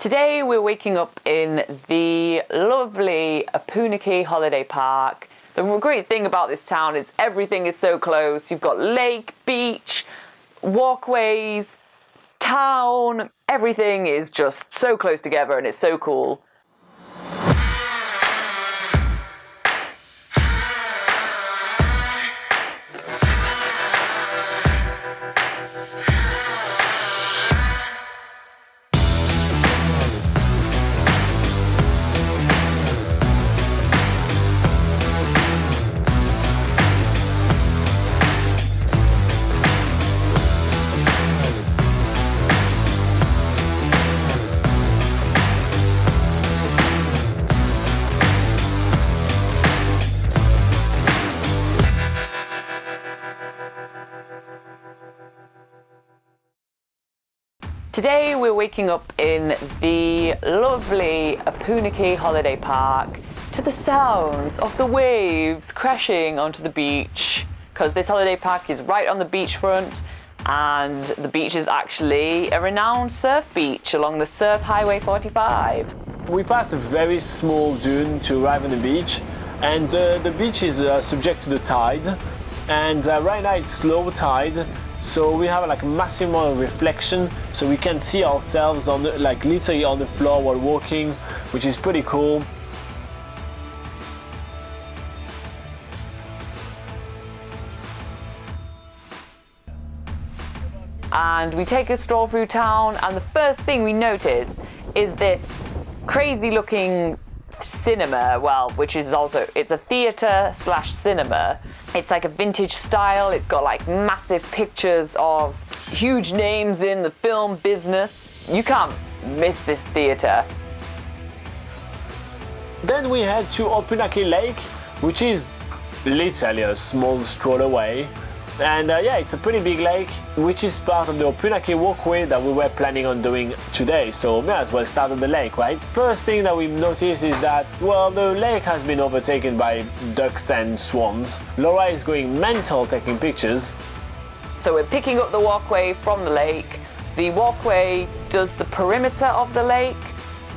Today we're waking up in the lovely Opunake Holiday Park. The great thing about this town is everything is so close. You've got lake, beach, walkways, town. Everything is just so close together and it's so cool. Today we're waking up in the lovely Opunake Holiday Park to the sounds of the waves crashing onto the beach, because this holiday park is right on the beachfront and the beach is actually a renowned surf beach along the Surf Highway 45. We passed a very small dune to arrive on the beach, and the beach is subject to the tide, and right now it's low tide. So we have like a massive amount of reflection, so we can see ourselves on the, like literally on the floor while walking, which is pretty cool. And we take a stroll through town, and the first thing we notice is this crazy looking cinema, well, which is also, it's a theatre slash cinema. It's like a vintage style. It's got like massive pictures of huge names in the film business. You can't miss this theatre. Then we head to Opunake Lake, which is literally a small stroll away. And yeah, it's a pretty big lake, which is part of the Opunake Walkway that we were planning on doing today. So may as well start on the lake, right? First thing that we notice is that, well, the lake has been overtaken by ducks and swans. Laura is going mental taking pictures. So we're picking up the walkway from the lake. The walkway does the perimeter of the lake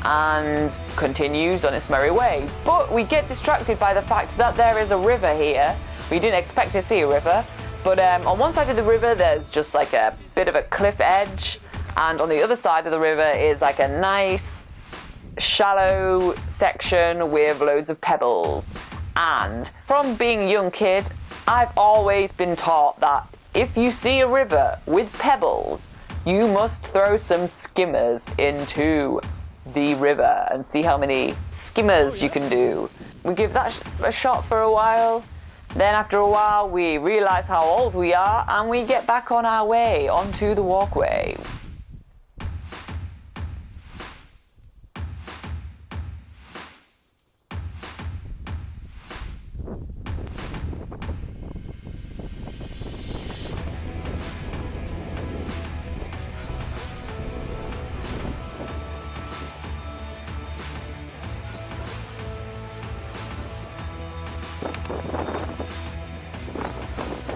and continues on its merry way. But we get distracted by the fact that there is a river here. We didn't expect to see a river. But on one side of the river there's just like a bit of a cliff edge, and on the other side of the river is like a nice shallow section with loads of pebbles. And from being a young kid, I've always been taught that if you see a river with pebbles, you must throw some skimmers into the river and see how many skimmers you can do. We give that a shot for a while. Then after a while we realise how old we are and we get back on our way onto the walkway.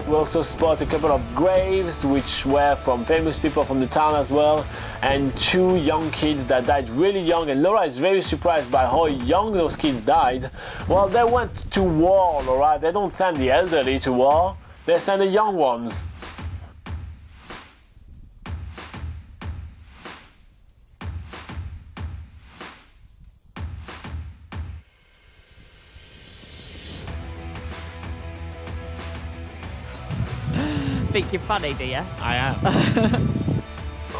We also spot a couple of graves, which were from famous people from the town as well, and two young kids that died really young, and Laura is very surprised by how young those kids died. Well, they went to war, Laura. They don't send the elderly to war, they send the young ones. Think you're funny, do you? I am.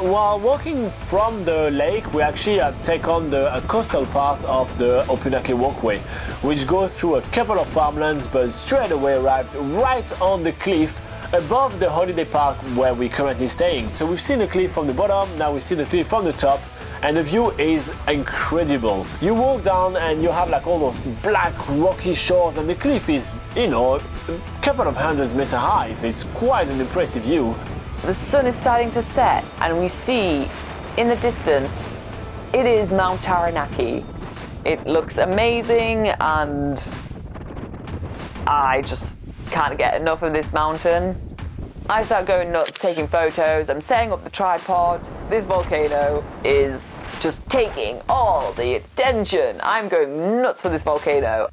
While walking from the lake, we actually take on the coastal part of the Opunake Walkway, which goes through a couple of farmlands, but straight away arrived right on the cliff above the holiday park where we're currently staying. So we've seen the cliff from the bottom, now we see the cliff from the top, and the view is incredible. You walk down and you have like all those black rocky shores, and the cliff is, you know, a couple of 100 meters high, so it's quite an impressive view. The sun is starting to set and we see in the distance it is Mt Taranaki. It looks amazing and I just can't get enough of this mountain. I start going nuts taking photos, I'm setting up the tripod. This volcano is just taking all the attention. I'm going nuts for this volcano.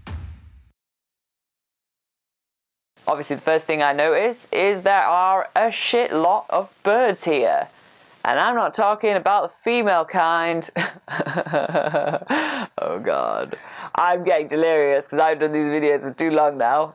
Obviously, the first thing I notice is there are a shit lot of birds here. And I'm not talking about the female kind. Oh God. I'm getting delirious because I've done these videos for too long now.